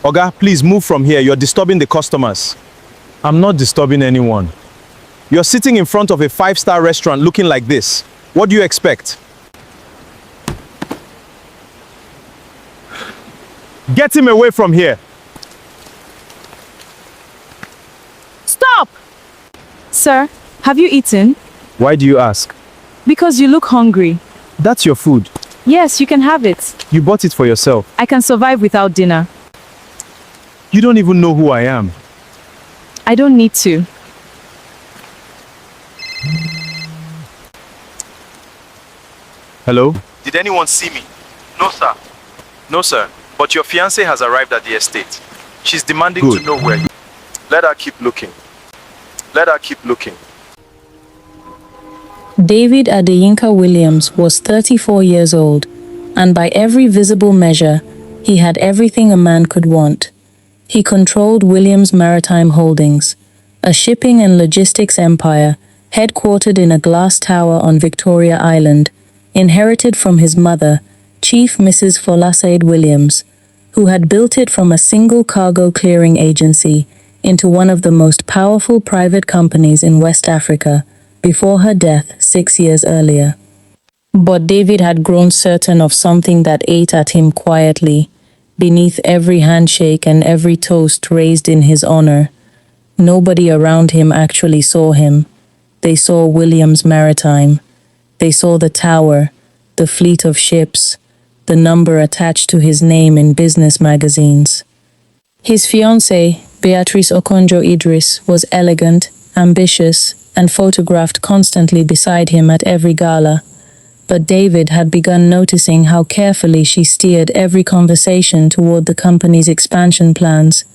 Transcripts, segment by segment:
Oga, please move from here. You're disturbing the customers. I'm not disturbing anyone. You're sitting in front of a five-star restaurant looking like this. What do you expect? Get him away from here. Stop! Sir, have you eaten? Why do you ask? Because you look hungry. That's your food. Yes, you can have it. You bought it for yourself. I can survive without dinner. You don't even know who I am. I don't need to. Hello? Did anyone see me? No, sir. No, sir. But your fiancée has arrived at the estate. She's demanding to know where you... Let her keep looking. Let her keep looking. David Adeyinka Williams was 34 years old, and by every visible measure, he had everything a man could want. He controlled Williams Maritime Holdings, a shipping and logistics empire headquartered in a glass tower on Victoria Island, inherited from his mother, Chief Mrs. Folasaid Williams, who had built it from a single cargo clearing agency into one of the most powerful private companies in West Africa before her death 6 years earlier. But David had grown certain of something that ate at him quietly, beneath every handshake and every toast raised in his honor. Nobody around him actually saw him. They saw Williams Maritime. They saw the tower, the fleet of ships, the number attached to his name in business magazines. His fiancée, Beatrice Okonjo Idris, was elegant, ambitious, and photographed constantly beside him at every gala. But David had begun noticing how carefully she steered every conversation toward the company's expansion plans,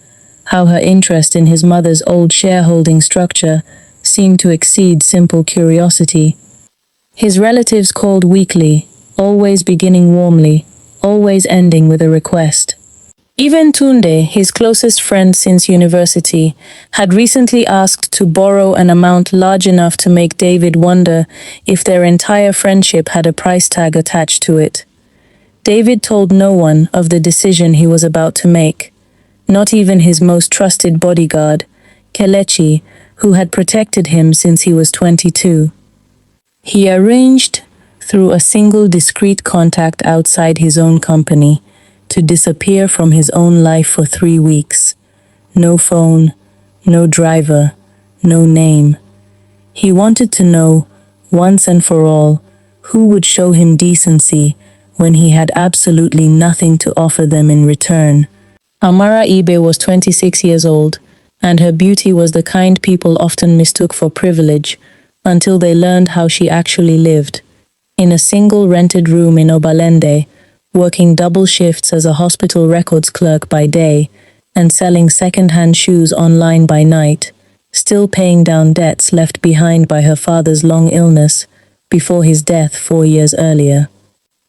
how her interest in his mother's old shareholding structure seemed to exceed simple curiosity. His relatives called weekly, always beginning warmly, always ending with a request. Even Tunde, his closest friend since university, had recently asked to borrow an amount large enough to make David wonder if their entire friendship had a price tag attached to it. David told no one of the decision he was about to make, not even his most trusted bodyguard, Kelechi, who had protected him since he was 22. He arranged, through a single discreet contact outside his own company, to disappear from his own life for 3 weeks. No phone, no driver, no name. He wanted to know, once and for all, who would show him decency when he had absolutely nothing to offer them in return. Amara Ibe was 26 years old, and her beauty was the kind people often mistook for privilege, until they learned how she actually lived. In a single rented room in Obalende, working double shifts as a hospital records clerk by day and selling second-hand shoes online by night, still paying down debts left behind by her father's long illness before his death 4 years earlier.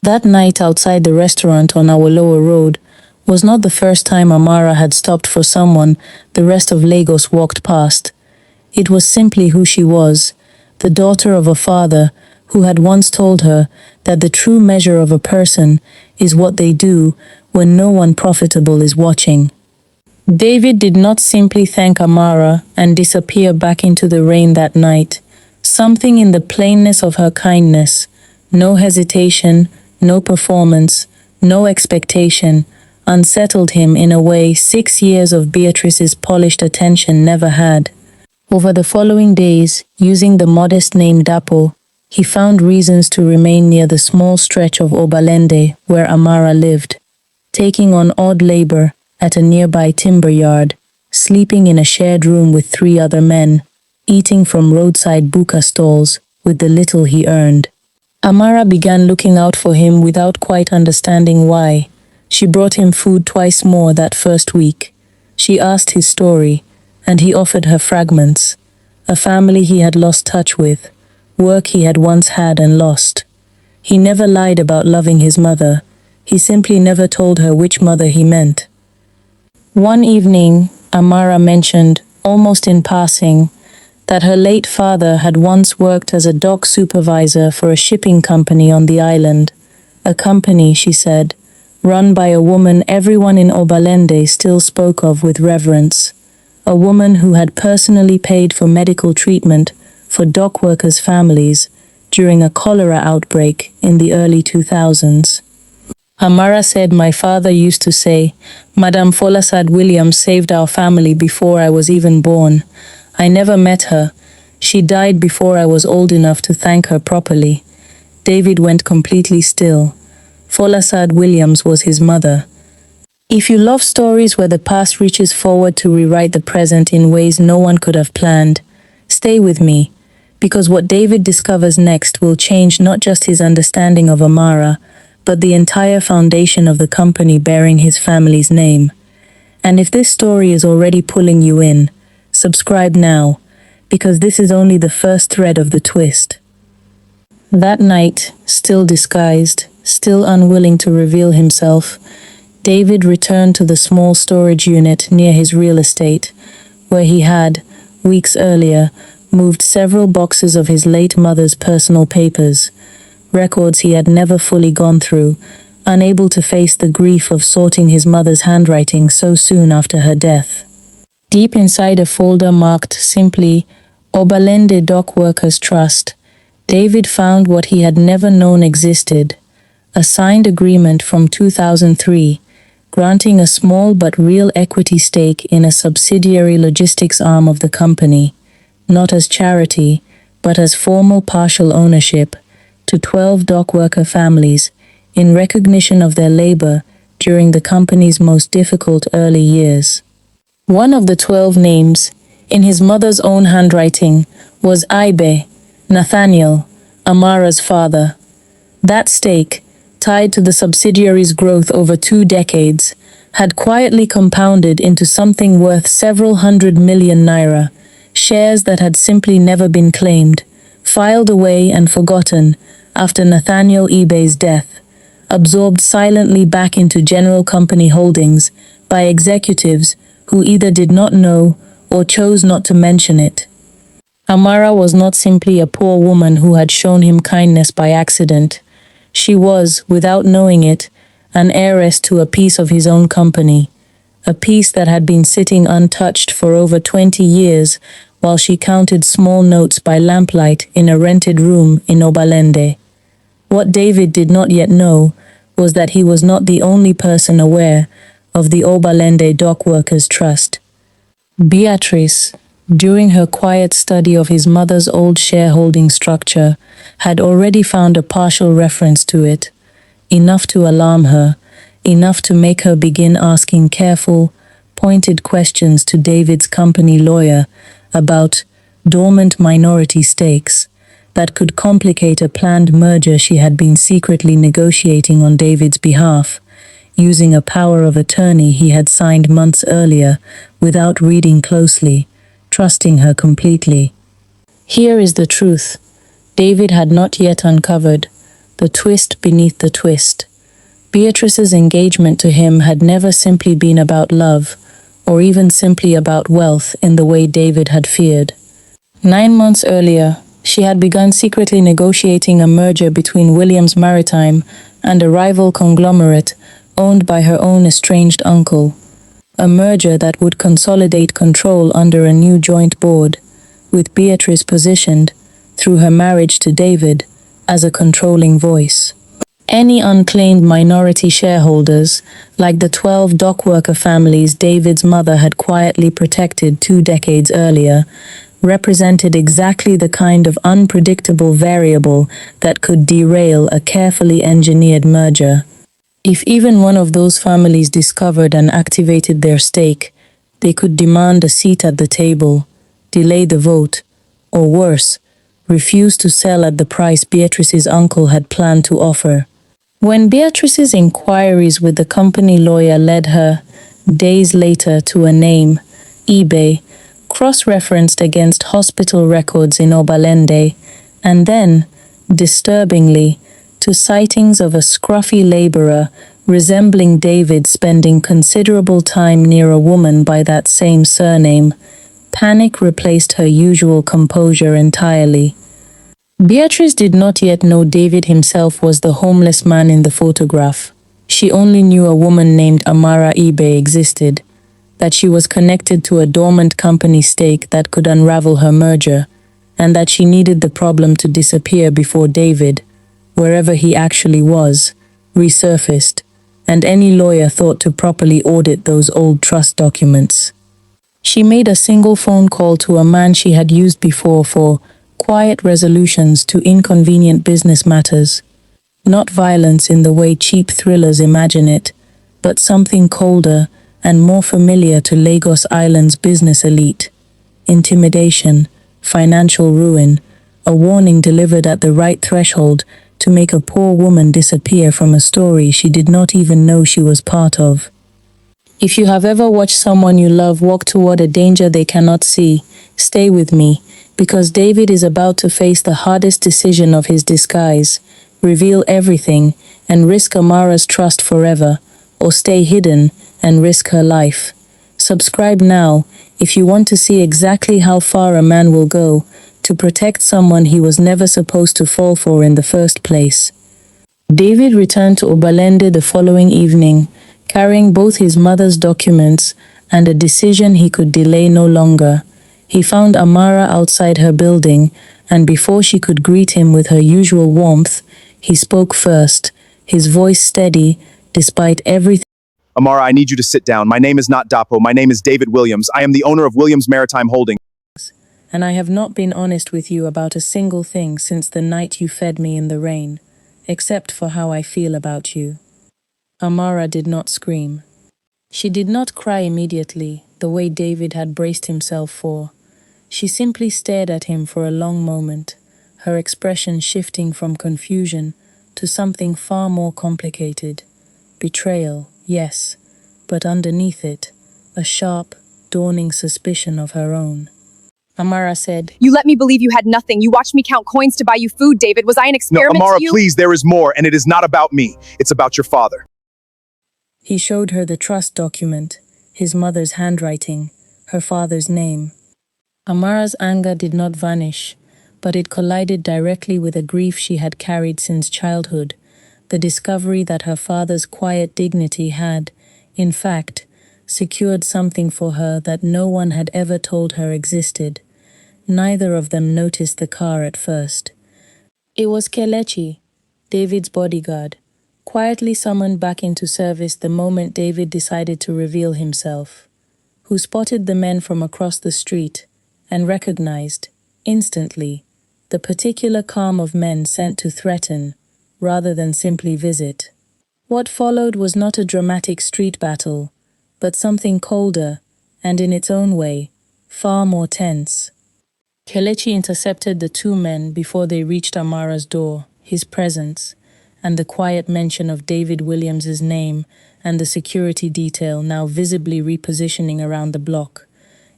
That night outside the restaurant on Awolowo Road was not the first time Amara had stopped for someone the rest of Lagos walked past. It was simply who she was, the daughter of a father who had once told her that the true measure of a person is what they do when no one profitable is watching. David did not simply thank Amara and disappear back into the rain that night. Something in the plainness of her kindness, no hesitation, no performance, no expectation, unsettled him in a way 6 years of Beatrice's polished attention never had. Over the following days, using the modest name Dapo, he found reasons to remain near the small stretch of Obalende where Amara lived, taking on odd labor at a nearby timber yard, sleeping in a shared room with 3 other men, eating from roadside buka stalls with the little he earned. Amara began looking out for him without quite understanding why. She brought him food twice more that first week. She asked his story, and he offered her fragments, a family he had lost touch with, work he had once had and lost. He never lied about loving his mother. He simply never told her which mother he meant. One evening, Amara mentioned, almost in passing, that her late father had once worked as a dock supervisor for a shipping company on the island, a company, she said, run by a woman everyone in Obalende still spoke of with reverence. A woman who had personally paid for medical treatment for dock workers' families during a cholera outbreak in the early 2000s. Amara said, "My father used to say, Madame Folasad Williams saved our family before I was even born. I never met her. She died before I was old enough to thank her properly." David went completely still. Folasad Williams was his mother. If you love stories where the past reaches forward to rewrite the present in ways no one could have planned, stay with me, because what David discovers next will change not just his understanding of Amara, but the entire foundation of the company bearing his family's name. And if this story is already pulling you in, subscribe now, because this is only the first thread of the twist. That night, still disguised, still unwilling to reveal himself, David returned to the small storage unit near his real estate, where he had, weeks earlier, moved several boxes of his late mother's personal papers, records he had never fully gone through, unable to face the grief of sorting his mother's handwriting so soon after her death. Deep inside a folder marked simply Obalende Dock Workers Trust, David found what he had never known existed: a signed agreement from 2003, granting a small but real equity stake in a subsidiary logistics arm of the company, not as charity, but as formal partial ownership, to 12 dock worker families in recognition of their labor during the company's most difficult early years. One of the 12 names, in his mother's own handwriting, was Ibe, Nathaniel, Amara's father. That stake, tied to the subsidiary's growth over 2 decades, had quietly compounded into something worth several hundred million naira, shares that had simply never been claimed, filed away and forgotten after Nathaniel Ibe's death, absorbed silently back into general company holdings by executives who either did not know or chose not to mention it. Amara was not simply a poor woman who had shown him kindness by accident. She was, without knowing it, an heiress to a piece of his own company, a piece that had been sitting untouched for over 20 years while she counted small notes by lamplight in a rented room in Obalende. What David did not yet know was that he was not the only person aware of the Obalende Dock Workers Trust. Beatrice, during her quiet study of his mother's old shareholding structure, had already found a partial reference to it, enough to alarm her, enough to make her begin asking careful, pointed questions to David's company lawyer about dormant minority stakes that could complicate a planned merger she had been secretly negotiating on David's behalf, using a power of attorney he had signed months earlier without reading closely, trusting her completely. Here is the truth David had not yet uncovered, the twist beneath the twist. Beatrice's engagement to him had never simply been about love, or even simply about wealth in the way David had feared. 9 months earlier, she had begun secretly negotiating a merger between Williams Maritime and a rival conglomerate owned by her own estranged uncle. A merger that would consolidate control under a new joint board, with Beatrice positioned, through her marriage to David, as a controlling voice. Any unclaimed minority shareholders, like the 12 dockworker families David's mother had quietly protected 2 decades earlier, represented exactly the kind of unpredictable variable that could derail a carefully engineered merger. If even one of those families discovered and activated their stake, they could demand a seat at the table, delay the vote, or worse, refuse to sell at the price Beatrice's uncle had planned to offer. When Beatrice's inquiries with the company lawyer led her, days later, to a name, eBay, cross-referenced against hospital records in Obalende, and then, disturbingly, to sightings of a scruffy laborer resembling David spending considerable time near a woman by that same surname, panic replaced her usual composure entirely. Beatrice did not yet know David himself was the homeless man in the photograph. She only knew a woman named Amara existed, that she was connected to a dormant company stake that could unravel her merger, and that she needed the problem to disappear before David, wherever he actually was, resurfaced, and any lawyer thought to properly audit those old trust documents. She made a single phone call to a man she had used before for quiet resolutions to inconvenient business matters. Not violence in the way cheap thrillers imagine it, but something colder and more familiar to Lagos Island's business elite. Intimidation, financial ruin, a warning delivered at the right threshold to make a poor woman disappear from a story she did not even know she was part of. If you have ever watched someone you love walk toward a danger they cannot see, stay with me, because David is about to face the hardest decision of his disguise, reveal everything and risk Amara's trust forever, or stay hidden and risk her life. Subscribe now if you want to see exactly how far a man will go to protect someone he was never supposed to fall for in the first place. David returned to Obalende the following evening, carrying both his mother's documents and a decision he could delay no longer. He found Amara outside her building, and before she could greet him with her usual warmth, he spoke first, his voice steady, despite everything. Amara, I need you to sit down. My name is not Dapo. My name is David Williams. I am the owner of Williams Maritime Holdings. And I have not been honest with you about a single thing since the night you fed me in the rain, except for how I feel about you. Amara did not scream. She did not cry immediately, the way David had braced himself for. She simply stared at him for a long moment, her expression shifting from confusion to something far more complicated. Betrayal, yes, but underneath it, a sharp, dawning suspicion of her own. Amara said, You let me believe you had nothing. You watched me count coins to buy you food, David. Was I an No, experiment Amara, to you? please, there is more, and it is not about me. It's about your father. He showed her the trust document, his mother's handwriting, her father's name. Amara's anger did not vanish, but it collided directly with a grief she had carried since childhood, the discovery that her father's quiet dignity had, in fact, secured something for her that no one had ever told her existed. Neither of them noticed the car at first. It was Kelechi, David's bodyguard, quietly summoned back into service the moment David decided to reveal himself, who spotted the men from across the street and recognized, instantly, the particular calm of men sent to threaten, rather than simply visit. What followed was not a dramatic street battle, but something colder, and in its own way, far more tense. Kelechi intercepted the two men before they reached Amara's door, his presence, and the quiet mention of David Williams's name and the security detail now visibly repositioning around the block,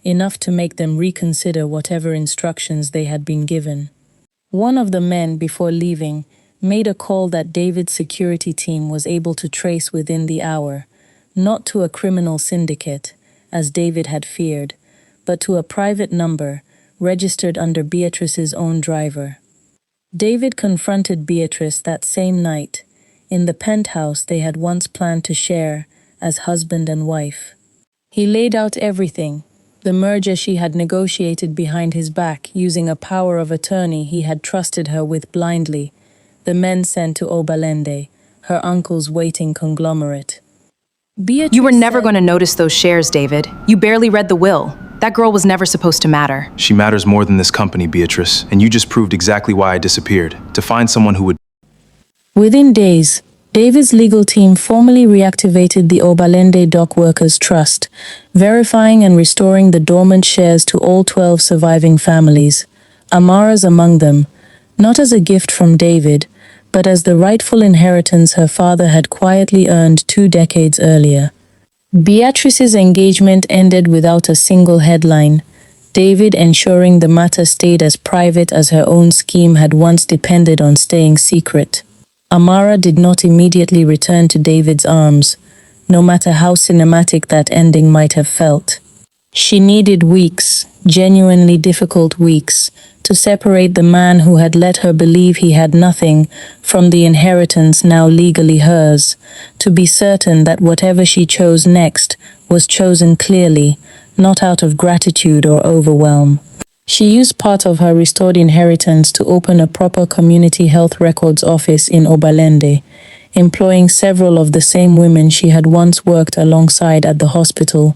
enough to make them reconsider whatever instructions they had been given. One of the men, before leaving, made a call that David's security team was able to trace within the hour, not to a criminal syndicate, as David had feared, but to a private number registered under Beatrice's own driver. David confronted Beatrice that same night, in the penthouse they had once planned to share as husband and wife. He laid out everything, the merger she had negotiated behind his back using a power of attorney he had trusted her with blindly, the men sent to Obalende, her uncle's waiting conglomerate. Beatrice You were never said, going to notice those shares, David. You barely read the will. That girl was never supposed to matter. She matters more than this company, Beatrice, and you just proved exactly why I disappeared, to find someone who would... Within days, David's legal team formally reactivated the Obalende Dock Workers Trust, verifying and restoring the dormant shares to all 12 surviving families, Amara's among them, not as a gift from David, but as the rightful inheritance her father had quietly earned 2 decades earlier. Beatrice's engagement ended without a single headline, David ensuring the matter stayed as private as her own scheme had once depended on staying secret. Amara did not immediately return to David's arms, no matter how cinematic that ending might have felt. She needed weeks, genuinely difficult weeks, to separate the man who had let her believe he had nothing from the inheritance now legally hers, to be certain that whatever she chose next was chosen clearly, not out of gratitude or overwhelm. She used part of her restored inheritance to open a proper community health records office in Obalende, employing several of the same women she had once worked alongside at the hospital,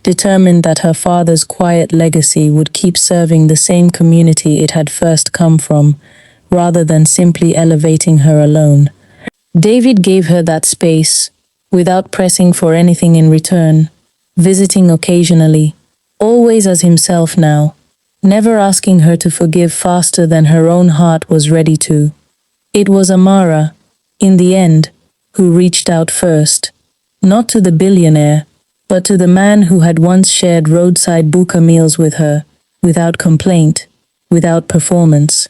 determined that her father's quiet legacy would keep serving the same community it had first come from, rather than simply elevating her alone. David gave her that space, without pressing for anything in return, visiting occasionally, always as himself now, never asking her to forgive faster than her own heart was ready to. It was Amara, in the end, who reached out first, not to the billionaire, but to the man who had once shared roadside buka meals with her, without complaint, without performance.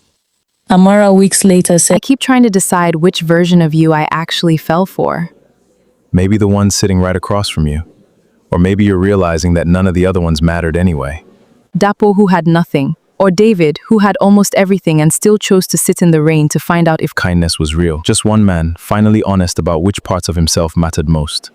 Amara weeks later said, I keep trying to decide which version of you I actually fell for. Maybe the one sitting right across from you. Or maybe you're realizing that none of the other ones mattered anyway. Dapo, who had nothing, or David, who had almost everything and still chose to sit in the rain to find out if Kindness was real. Just one man, finally honest about which parts of himself mattered most.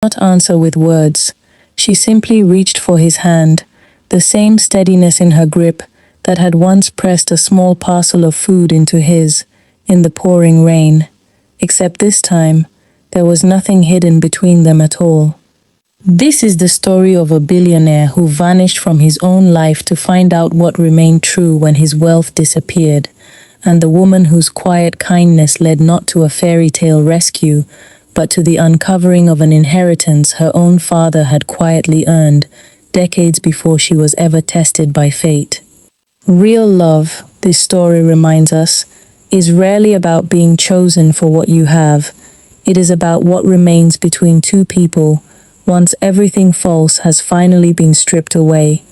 not answer with words. She simply reached for his hand, the same steadiness in her grip that had once pressed a small parcel of food into his, in the pouring rain. Except this time, there was nothing hidden between them at all. This is the story of a billionaire who vanished from his own life to find out what remained true when his wealth disappeared, and the woman whose quiet kindness led not to a fairy tale rescue, but to the uncovering of an inheritance her own father had quietly earned, decades before she was ever tested by fate. Real love, this story reminds us, is rarely about being chosen for what you have. It is about what remains between two people once everything false has finally been stripped away.